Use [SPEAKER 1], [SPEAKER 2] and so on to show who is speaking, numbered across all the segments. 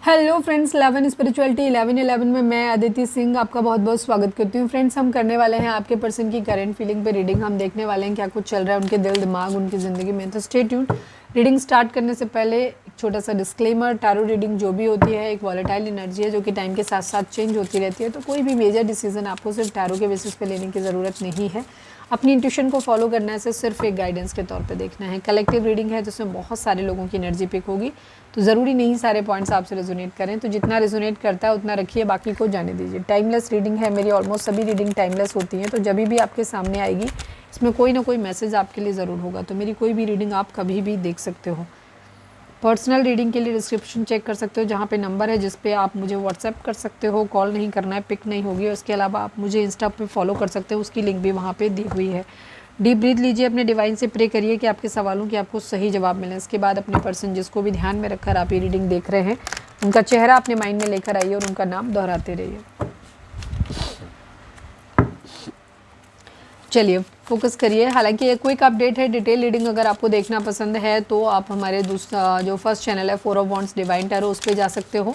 [SPEAKER 1] Hello friends, 11 spirituality 11 में मैं अदिति सिंह आपका बहुत बहुत स्वागत करती हूँ। फ्रेंड्स, हम करने वाले हैं आपके पर्सन की करंट फीलिंग पे रीडिंग। हम देखने वाले हैं क्या कुछ चल रहा है उनके दिल दिमाग उनकी ज़िंदगी में। तो स्टे ट्यून्ड। रीडिंग स्टार्ट करने से पहले एक छोटा सा डिस्क्लेमर, टैरो रीडिंग जो भी होती है एक वॉलेटाइल एनर्जी है जो कि टाइम के साथ साथ चेंज होती रहती है। तो कोई भी मेजर डिसीजन आपको सिर्फ टैरो के बेसिस पे लेने की ज़रूरत नहीं है। अपनी इंट्यूशन को फॉलो करना है, सिर्फ एक गाइडेंस के तौर पे देखना है। कलेक्टिव रीडिंग है जिसमें बहुत सारे लोगों की एनर्जी पिक होगी, तो ज़रूरी नहीं सारे पॉइंट्स आपसे रेजोनेट करें। तो जितना रेजोनेट करता है उतना रखिए, बाकी को जाने दीजिए। टाइमलेस रीडिंग है मेरी, ऑलमोस्ट सभी रीडिंग टाइमलेस होती हैं। तो जब भी आपके सामने आएगी इसमें कोई ना कोई मैसेज आपके लिए ज़रूर होगा। तो मेरी कोई भी रीडिंग आप कभी भी देख सकते हो। पर्सनल रीडिंग के लिए डिस्क्रिप्शन चेक कर सकते हो, जहाँ पे नंबर है जिस पे आप मुझे व्हाट्सएप कर सकते हो। कॉल नहीं करना है, पिक नहीं होगी। और इसके अलावा आप मुझे इंस्टा पे फॉलो कर सकते हो, उसकी लिंक भी वहाँ पे दी हुई है। डीप ब्रीथ लीजिए, अपने डिवाइन से प्रे करिए कि आपके सवालों के आपको सही जवाब मिले। इसके बाद अपने पर्सन जिसको भी ध्यान में रखकर आप ये रीडिंग देख रहे हैं उनका चेहरा अपने माइंड में लेकर आइए और उनका नाम दोहराते रहिए। चलिए फोकस करिए। हालांकि ये क्विक अपडेट है, डिटेल रीडिंग अगर आपको देखना पसंद है तो आप हमारे दूसरा जो फर्स्ट चैनल है 4 ऑफ वॉन्ड्स डिवाइन टैरो, उस पर जा सकते हो।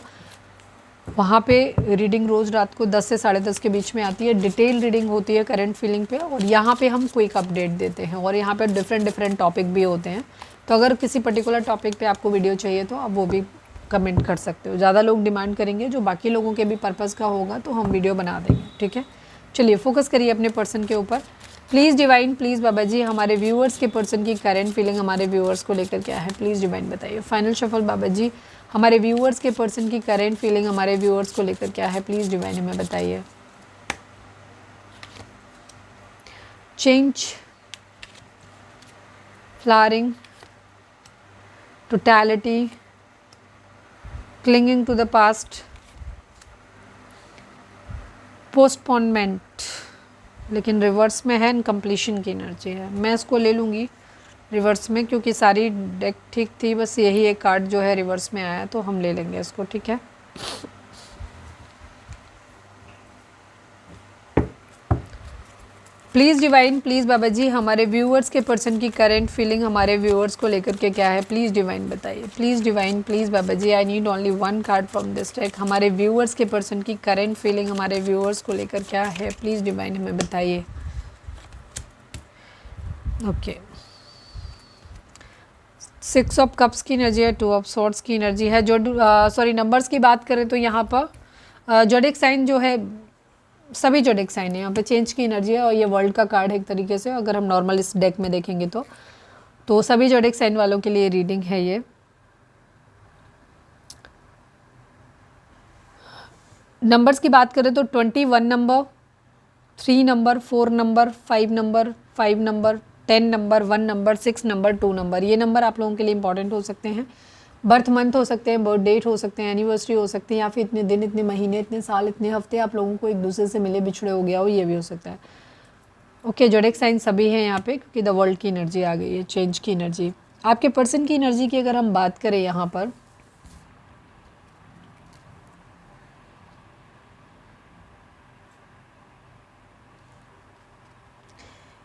[SPEAKER 1] वहाँ पे रीडिंग रोज़ रात को 10 से 10:30 के बीच में आती है। डिटेल रीडिंग होती है करंट फीलिंग पे, और यहाँ पे हम क्विक अपडेट देते हैं। और यहाँ पे डिफरेंट टॉपिक भी होते हैं। तो अगर किसी पर्टिकुलर टॉपिक पे आपको वीडियो चाहिए तो आप वो भी कमेंट कर सकते हो। ज़्यादा लोग डिमांड करेंगे जो बाकी लोगों के भी पर्पज़ का होगा तो हम वीडियो बना देंगे, ठीक है। चलिए फोकस करिए अपने पर्सन के ऊपर। प्लीज़ डिवाइन, प्लीज़ बाबा जी, हमारे व्यूअर्स के पर्सन की करंट फीलिंग हमारे व्यूअर्स को लेकर क्या है, प्लीज़ डिवाइन बताइए। फाइनल शफल बाबा जी, हमारे व्यूअर्स के पर्सन की करंट फीलिंग हमारे व्यूअर्स को लेकर क्या है, प्लीज़ डिवाइन हमें बताइए। Change, flowering, totality, clinging to the past, postponement, लेकिन रिवर्स में है, कंप्लीशन की एनर्जी है। मैं इसको ले लूँगी रिवर्स में क्योंकि सारी डेक ठीक थी, बस यही एक कार्ड जो है रिवर्स में आया तो हम ले लेंगे इसको, ठीक है। प्लीज़ डिवाइन, प्लीज़ बाबा जी, हमारे व्यूअर्स के पर्सन की करंट फीलिंग हमारे व्यूअर्स को लेकर के क्या है, प्लीज़ डिवाइन बताइए। Please divine, please Baba ji, I need only one card from this deck. हमारे व्यूअर्स के पर्सन की करंट फीलिंग हमारे व्यूअर्स को लेकर क्या है, प्लीज़ डिवाइन हमें बताइए। ओके, 6 ऑफ कप्स की एनर्जी है, 2 ऑफ सॉर्ड्स की एनर्जी है। जो सॉरी नंबर्स की बात करें तो यहाँ पर जोडिक साइन जो है, सभी जोडिक साइन है यहाँ पे, चेंज की एनर्जी है। और ये वर्ल्ड का कार्ड है एक तरीके से, अगर हम नॉर्मल इस डेक में देखेंगे तो सभी जोडिक साइन वालों के लिए रीडिंग है ये। नंबर्स की बात करें तो 21 number, 3 number, 4 number, 5 number, 5 number, 10 number, 1 number, 6 number, 2 number, ये नंबर आप लोगों के लिए इंपॉर्टेंट हो सकते हैं। बर्थ मंथ हो सकते हैं, बर्थ डेट हो सकते हैं, एनिवर्सरी हो सकती है, या फिर इतने दिन, इतने महीने, इतने साल, इतने हफ्ते आप लोगों को एक दूसरे से मिले बिछड़े हो गया हो, ये भी हो सकता है। ओके, जोडिक साइन सभी हैं यहाँ पे क्योंकि द वर्ल्ड की एनर्जी आ गई है, चेंज की एनर्जी। आपके पर्सन की एनर्जी की अगर हम बात करें यहाँ पर,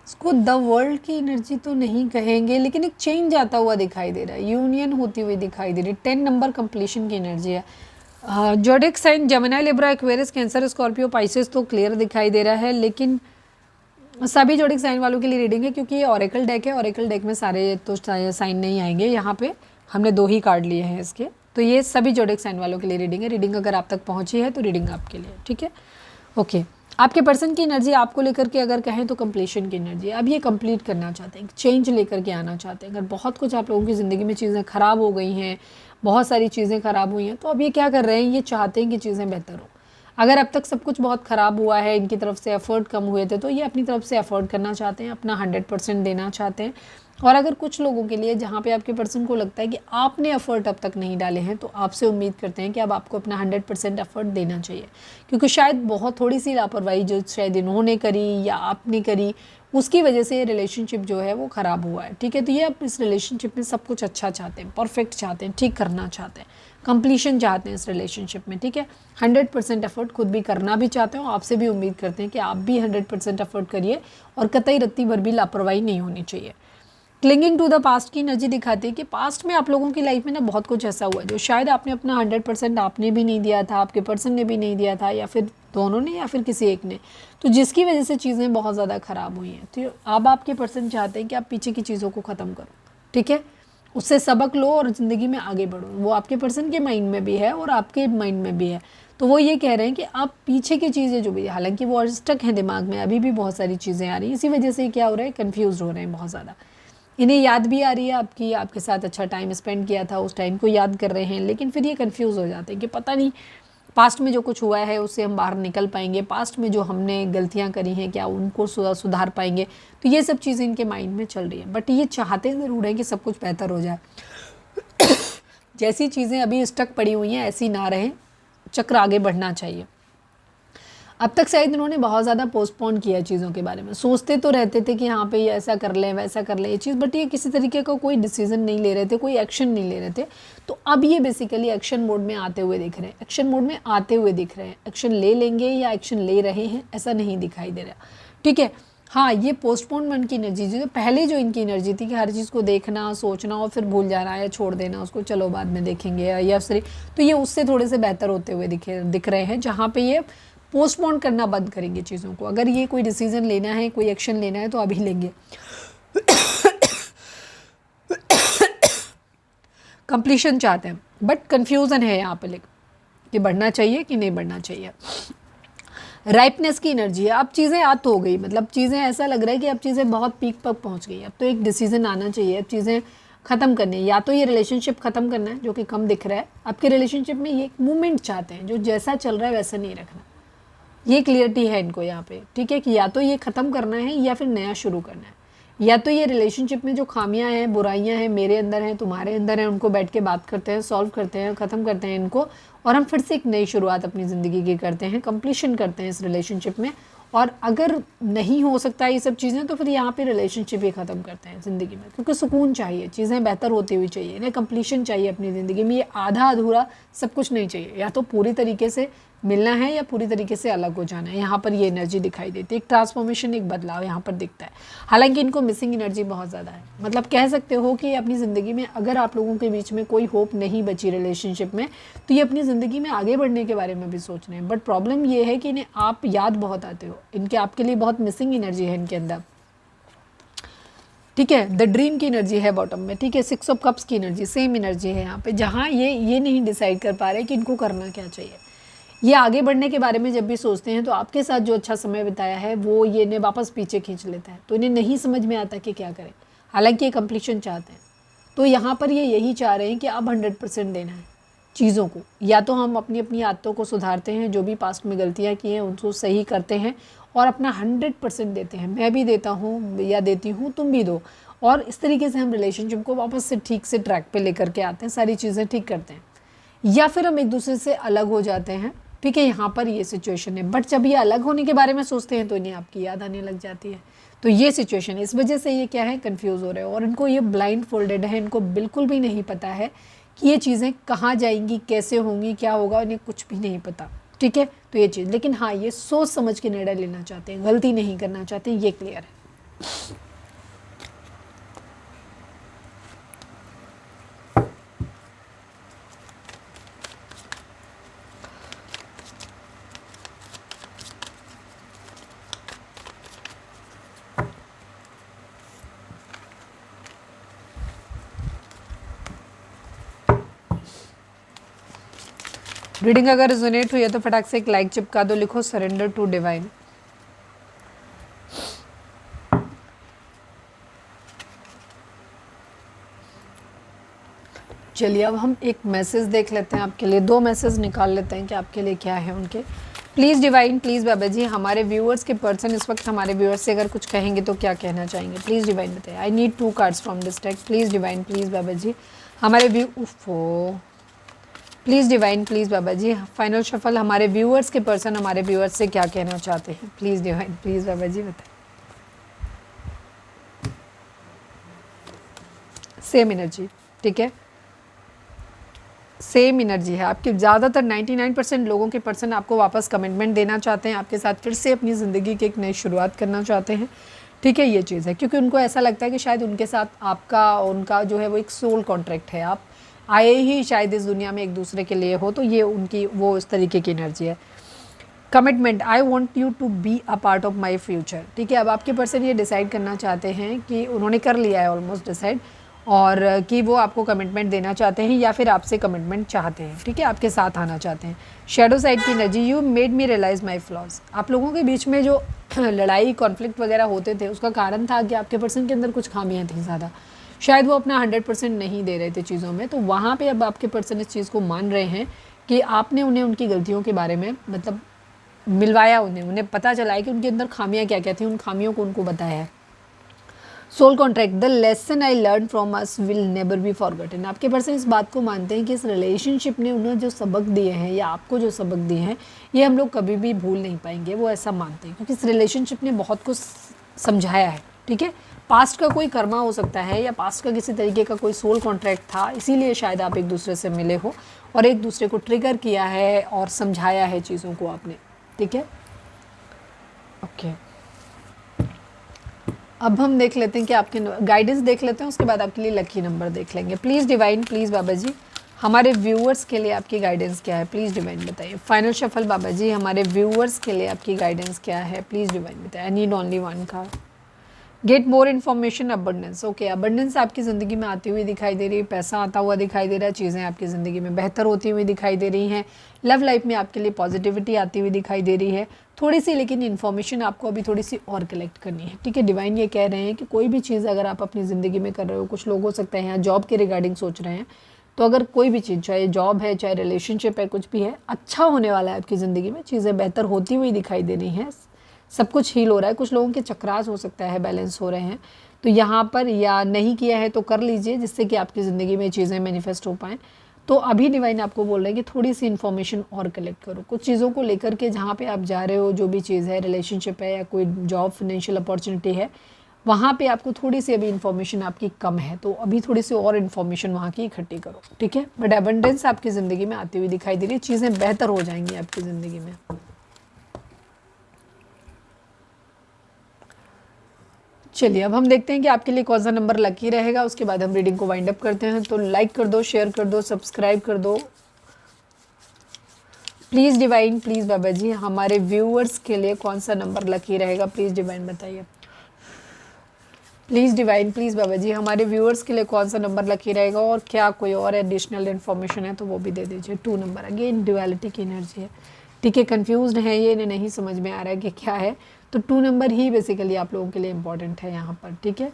[SPEAKER 1] इसको द वर्ल्ड की एनर्जी तो नहीं कहेंगे, लेकिन एक चेंज आता हुआ दिखाई दे रहा है, यूनियन होती हुई दिखाई दे रही है। 10 नंबर कंप्लीशन की एनर्जी है। Zodiac sign Gemini, Libra, Aquarius, Cancer, Scorpio, Pisces तो क्लियर दिखाई दे रहा है, लेकिन सभी जोडिक साइन वालों के लिए रीडिंग है क्योंकि ये ऑरेकल डेक है। ऑरेकल डेक में सारे तो साइन नहीं आएंगे, यहाँ पे हमने 2 ही कार्ड लिए हैं इसके। तो ये सभी जोडिक साइन वालों के लिए रीडिंग है। रीडिंग अगर आप तक पहुँची है तो रीडिंग आपके लिए, ठीक है। ओके, आपके पर्सन की एनर्जी आपको लेकर के अगर कहें तो कंप्लीशन की एनर्जी है। अब ये कंप्लीट करना चाहते हैं, चेंज लेकर के आना चाहते हैं। अगर बहुत कुछ आप लोगों की ज़िंदगी में चीज़ें ख़राब हो गई हैं, बहुत सारी चीज़ें ख़राब हुई हैं, तो अब ये क्या कर रहे हैं, ये चाहते हैं कि चीज़ें बेहतर हो। अगर अब तक सब कुछ बहुत ख़राब हुआ है, इनकी तरफ से एफर्ट कम हुए थे, तो ये अपनी तरफ से एफर्ट करना चाहते हैं, अपना 100% देना चाहते हैं। और अगर कुछ लोगों के लिए जहाँ पे आपके पर्सन को लगता है कि आपने एफर्ट अब तक नहीं डाले हैं, तो आपसे उम्मीद करते हैं कि अब आपको अपना 100% एफर्ट देना चाहिए। क्योंकि शायद बहुत थोड़ी सी लापरवाही जो शायद इन्होंने करी या आपने करी, उसकी वजह से ये रिलेशनशिप जो है वो ख़राब हुआ है, ठीक है। तो ये अब इस रिलेशनशिप में सब कुछ अच्छा चाहते हैं, परफेक्ट चाहते हैं, ठीक करना चाहते हैं, कंप्लीशन चाहते हैं इस रिलेशनशिप में, ठीक है। 100% एफर्ट खुद भी करना भी चाहते हैं, आपसे भी उम्मीद करते हैं कि आप भी 100% एफर्ट करिए और कतई रत्ती भर भी लापरवाही नहीं होनी चाहिए। क्लिंगिंग टू द पास्ट की एनर्जी दिखाती है कि पास्ट में आप लोगों की लाइफ में ना बहुत कुछ ऐसा हुआ है जो शायद आपने अपना 100% आपने भी नहीं दिया था, आपके पर्सन ने भी नहीं दिया था, या फिर दोनों ने या फिर किसी एक ने, तो जिसकी वजह से चीज़ें बहुत ज़्यादा ख़राब हुई हैं। तो अब आपके पर्सन चाहते हैं कि आप पीछे की चीज़ों को ख़त्म करो, ठीक है, उससे सबक लो और ज़िंदगी में आगे बढ़ो। वो आपके पर्सन के माइंड में भी है और आपके माइंड में भी है। तो वो ये कह रहे हैं कि आप पीछे की चीज़ें जो भी, हालांकि वो स्टक हैं दिमाग में, अभी भी बहुत सारी चीज़ें आ रही हैं, इसी वजह से क्या हो रहा है, कन्फ्यूज़ हो रहे हैं बहुत ज़्यादा। इन्हें याद भी आ रही है आपकी, आपके साथ अच्छा टाइम स्पेंड किया था, उस टाइम को याद कर रहे हैं, लेकिन फिर ये कंफ्यूज हो जाते हैं कि पता नहीं पास्ट में जो कुछ हुआ है उससे हम बाहर निकल पाएंगे, पास्ट में जो हमने गलतियां करी हैं क्या उनको सुधार पाएंगे। तो ये सब चीज़ें इनके माइंड में चल रही है, बट ये चाहते ज़रूर हैं कि सब कुछ बेहतर हो जाए। जैसी चीज़ें अभी स्टक पड़ी हुई हैं ऐसी ना रहें, चक्र आगे बढ़ना चाहिए। अब तक शायद इन्होंने बहुत ज़्यादा पोस्टपोन किया चीज़ों के बारे में, सोचते तो रहते थे कि हाँ पे ये ऐसा कर लें वैसा कर लें ये चीज़, बट ये किसी तरीके का कोई डिसीजन नहीं ले रहे थे, कोई एक्शन नहीं ले रहे थे। तो अब ये बेसिकली एक्शन मोड में आते हुए दिख रहे हैं, एक्शन मोड में आते हुए दिख रहे हैं। एक्शन ले लेंगे या एक्शन ले रहे हैं ऐसा नहीं दिखाई दे रहा, ठीक है। हाँ, ये पोस्टपोनमेंट की एनर्जी जो पहले जो इनकी एनर्जी थी कि हर चीज़ को देखना सोचना और फिर भूल जाना या छोड़ देना उसको, चलो बाद में देखेंगे या फिर, तो ये उससे थोड़े से बेहतर होते हुए दिख रहे हैं, जहाँ पे ये पोस्टपोन करना बंद करेंगे चीज़ों को। अगर ये कोई डिसीजन लेना है, कोई एक्शन लेना है तो अभी लेंगे। कंप्लीशन चाहते हैं, बट कंफ्यूजन है यहाँ पे कि बढ़ना चाहिए कि नहीं बढ़ना चाहिए। राइपनेस की एनर्जी है, अब चीज़ें आत हो गई, मतलब चीज़ें ऐसा लग रहा है कि अब चीज़ें बहुत पीक पर पहुँच गई, अब तो एक डिसीजन आना चाहिए, अब चीज़ें ख़त्म करनी है। या तो ये रिलेशनशिप ख़त्म करना है जो कि कम दिख रहा है आपके रिलेशनशिप में, ये एक मूवमेंट चाहते हैं जो जैसा चल रहा है वैसा नहीं रखना, ये क्लियरिटी है इनको यहाँ पे, ठीक है, कि या तो ये ख़त्म करना है या फिर नया शुरू करना है। या तो ये रिलेशनशिप में जो खामियां हैं, बुराइयां हैं, मेरे अंदर हैं, तुम्हारे अंदर हैं, उनको बैठ के बात करते हैं, सॉल्व करते हैं, ख़त्म करते हैं इनको, और हम फिर से एक नई शुरुआत अपनी ज़िंदगी की करते हैं, कंप्लीशन करते हैं इस रिलेशनशिप में। और अगर नहीं हो सकता ये सब चीज़ें तो फिर यहाँ पे रिलेशनशिप ही ख़त्म करते हैं ज़िंदगी में, क्योंकि सुकून चाहिए, चीज़ें बेहतर होती हुई चाहिए, इन्हें कंप्लीशन चाहिए अपनी ज़िंदगी में। ये आधा अधूरा सब कुछ नहीं चाहिए, या तो पूरी तरीके से मिलना है या पूरी तरीके से अलग हो जाना है। यहाँ पर ये एनर्जी दिखाई देती है, एक ट्रांसफॉर्मेशन, एक बदलाव यहाँ पर दिखता है। हालांकि इनको मिसिंग एनर्जी बहुत ज़्यादा है, मतलब कह सकते हो कि अपनी ज़िंदगी में अगर आप लोगों के बीच में कोई होप नहीं बची रिलेशनशिप में, तो ये अपनी ज़िंदगी में आगे बढ़ने के बारे में भी सोच रहे हैं। बट प्रॉब्लम ये है कि इन्हें आप याद बहुत आते हो, इनके आपके लिए बहुत मिसिंग एनर्जी है इनके अंदर, ठीक है। द ड्रीम की एनर्जी है बॉटम में, ठीक है। 6 ऑफ कप्स की एनर्जी, सेम एनर्जी है यहाँ पे, जहाँ ये नहीं डिसाइड कर पा रहे कि इनको करना क्या चाहिए। ये आगे बढ़ने के बारे में जब भी सोचते हैं तो आपके साथ जो अच्छा समय बिताया है वो ये इन्हें वापस पीछे खींच लेता है, तो इन्हें नहीं समझ में आता कि क्या करें। हालांकि ये कंप्लीशन चाहते हैं, तो यहाँ पर ये यही चाह रहे हैं कि अब 100% देना है चीज़ों को। या तो हम अपनी अपनी आदतों को सुधारते हैं, जो भी पास्ट में गलतियाँ की हैं उनको सही करते हैं और अपना 100% देते हैं, मैं भी देता हूँ या देती हूँ, तुम भी दो, और इस तरीके से हम रिलेशनशिप को वापस से ठीक से ट्रैक पे लेकर के आते हैं, सारी चीज़ें ठीक करते हैं। या फिर हम एक दूसरे से अलग हो जाते हैं, ठीक है। यहाँ पर ये सिचुएशन है, बट जब ये अलग होने के बारे में सोचते हैं तो इन्हें आपकी याद आने लग जाती है। तो ये सिचुएशन है, इस वजह से ये क्या है, कंफ्यूज हो रहे हो, और इनको ये ब्लाइंड फोल्डेड है, इनको बिल्कुल भी नहीं पता है कि ये चीज़ें कहाँ जाएंगी, कैसे होंगी, क्या होगा, इन्हें कुछ भी नहीं पता, ठीक है। तो ये चीज़, लेकिन हाँ ये सोच समझ के निर्णय लेना चाहते हैं, गलती नहीं करना चाहते हैं, ये क्लियर है। रीडिंग अगर रिजोनेट हुई है तो फटाक से एक लाइक चिपका दो, लिखो सरेंडर टू डिवाइन। चलिए अब हम एक मैसेज देख लेते हैं आपके लिए, 2 मैसेज निकाल लेते हैं कि आपके लिए क्या है उनके। प्लीज़ डिवाइन, प्लीज़ बाबा जी, हमारे व्यूअर्स के पर्सन इस वक्त हमारे व्यूअर्स से अगर कुछ कहेंगे तो क्या कहना चाहेंगे, प्लीज़ डिवाइन बताइए। I need 2 cards from this deck, please divine, please बाबा जी, हमारे please divine, please Baba ji, final shuffle, हमारे व्यूअर्स के पर्सन हमारे व्यूअर्स से क्या कहना चाहते हैं, प्लीज़ डिवाइन, प्लीज़ बाबा जी बताइए। सेम एनर्जी, ठीक है, सेम एनर्जी है आपके। ज़्यादातर 99% लोगों के पर्सन आपको वापस कमिटमेंट देना चाहते हैं, आपके साथ फिर से अपनी ज़िंदगी की एक नई शुरुआत करना चाहते हैं, ठीक है, ये चीज़ है, क्योंकि उनको ऐसा लगता है कि शायद उनके साथ आपका उनका जो है वो एक सोल कॉन्ट्रैक्ट है, आप आए ही शायद इस दुनिया में एक दूसरे के लिए हो, तो ये उनकी वो इस तरीके की एनर्जी है। Commitment, I want you to be a part of my future. ठीक है, अब आपके पर्सन ये डिसाइड करना चाहते हैं कि उन्होंने कर लिया है ऑलमोस्ट डिसाइड, और कि वो आपको कमिटमेंट देना चाहते हैं या फिर आपसे कमिटमेंट चाहते हैं। ठीक है, आपके साथ आना चाहते हैं। शेडो साइड की energy, you made me realise my flaws. आप लोगों के बीच में जो लड़ाई कॉन्फ्लिक्ट वगैरह होते थे उसका कारण था कि आपके पर्सन के अंदर कुछ खामियां थी ज़्यादा, शायद वो अपना 100% नहीं दे रहे थे चीज़ों में, तो वहाँ पे अब आपके पर्सन इस चीज़ को मान रहे हैं कि आपने उन्हें उनकी गलतियों के बारे में मतलब मिलवाया, उन्हें पता चला है कि उनके अंदर खामियां क्या क्या थी, उन खामियों को उनको बताया है। Soul contract, the lesson I learn from us will never be forgotten. आपके पर्सन इस बात को मानते हैं कि इस रिलेशनशिप ने उन्हें जो सबक दिए हैं या आपको जो सबक दिए हैं ये हम लोग कभी भी भूल नहीं पाएंगे, वो ऐसा मानते हैं, क्योंकि इस रिलेशनशिप ने बहुत कुछ समझाया है। ठीक है, पास्ट का कोई कर्मा हो सकता है या पास्ट का किसी तरीके का कोई सोल कॉन्ट्रैक्ट था, इसीलिए शायद आप एक दूसरे से मिले हो और एक दूसरे को ट्रिगर किया है और समझाया है चीज़ों को आपने। ठीक है, ओके, अब हम देख लेते हैं कि आपके गाइडेंस देख लेते हैं, उसके बाद आपके लिए लकी नंबर देख लेंगे। प्लीज़ डिवाइन, प्लीज़ बाबा जी हमारे व्यूअर्स के लिए आपकी गाइडेंस क्या है, प्लीज़ डिवाइन बताइए। फाइनल शफल बाबा जी हमारे व्यूअर्स के लिए आपकी गाइडेंस क्या है, प्लीज़ डिवाइन बताइए। I need only one card. Get more information, abundance. Okay, abundance आपकी ज़िंदगी में आती हुई दिखाई दे रही है, पैसा आता हुआ दिखाई दे रहा है, चीज़ें आपकी ज़िंदगी में बेहतर होती हुई दिखाई दे रही हैं, लव लाइफ में आपके लिए पॉजिटिविटी आती हुई दिखाई दे रही है थोड़ी सी, लेकिन इन्फॉर्मेशन आपको अभी थोड़ी सी और कलेक्ट करनी है। ठीक है, डिवाइन ये कह रहे हैं कि कोई भी चीज़ अगर आप अपनी ज़िंदगी में कर रहे हो, कुछ लोग हो सकते हैं यहाँ जॉब के रिगार्डिंग सोच रहे हैं, तो अगर कोई भी चीज़, चाहे जॉब है चाहे रिलेशनशिप है, कुछ भी है, अच्छा होने वाला है आपकी ज़िंदगी में, चीज़ें बेहतर होती हुई दिखाई दे रही हैं, सब कुछ हील हो रहा है। कुछ लोगों के चक्रास हो सकता है बैलेंस हो रहे हैं, तो यहाँ पर या नहीं किया है तो कर लीजिए, जिससे कि आपकी ज़िंदगी में चीज़ें मैनिफेस्ट हो पाएँ। तो अभी डिवाइन आपको बोल रहे हैं कि थोड़ी सी इन्फॉर्मेशन और कलेक्ट करो कुछ चीज़ों को लेकर के, जहाँ पे आप जा रहे हो, जो भी चीज़ है, रिलेशनशिप है या कोई जॉब फाइनेंशियल अपॉर्चुनिटी है, वहाँ पे आपको थोड़ी सी अभी इन्फॉर्मेशन आपकी कम है, तो अभी थोड़ी सी और इन्फॉर्मेशन वहाँ की इकट्ठी करो। ठीक है, बट एबंडेंस आपकी ज़िंदगी में आती हुई दिखाई दे रही है, चीज़ें बेहतर हो जाएंगी आपकी ज़िंदगी में। चलिए, अब हम देखते हैं कि आपके लिए कौन सा नंबर लकी रहेगा, उसके बाद हम रीडिंग को वाइंड अप करते हैं। तो लाइक कर दो, शेयर कर दो, सब्सक्राइब कर दो। प्लीज़ डिवाइन, प्लीज़ बाबा जी हमारे व्यूअर्स के लिए कौन सा नंबर लकी रहेगा, प्लीज़ डिवाइन बताइए। प्लीज़ डिवाइन, प्लीज़ बाबा जी हमारे व्यूअर्स के लिए कौन सा नंबर लकी रहेगा, और क्या कोई और एडिशनल इन्फॉर्मेशन है तो वो भी दे दीजिए। 2 नंबर, अगेन ड्युअलिटी की एनर्जी है। ठीक है, कंफ्यूज्ड है ये, इन्हें नहीं समझ में आ रहा है कि क्या है, तो 2 नंबर ही बेसिकली आप लोगों के लिए इम्पॉर्टेंट है यहाँ पर। ठीक है,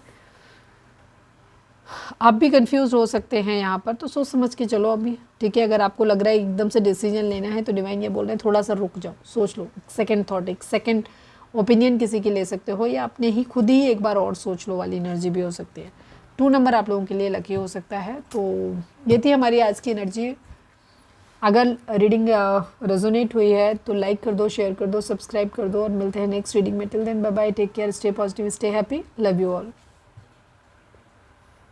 [SPEAKER 1] आप भी कंफ्यूज हो सकते हैं यहाँ पर, तो सोच समझ के चलो अभी। ठीक है, अगर आपको लग रहा है एकदम से डिसीजन लेना है तो डिवाइन ये बोल रहे हैं थोड़ा सा रुक जाओ, सोच लो, सेकंड थॉट, एक सेकंड ओपिनियन किसी की ले सकते हो, या अपने ही खुद ही एक बार और सोच लो वाली एनर्जी भी हो सकती है। 2 नंबर आप लोगों के लिए लकी हो सकता है। तो ये थी हमारी आज की एनर्जी। अगर रीडिंग रेजोनेट हुई है तो लाइक कर दो, शेयर कर दो, सब्सक्राइब कर दो, और मिलते हैं नेक्स्ट रीडिंग में। Till then bye bye, take care, stay positive, stay happy, love you all.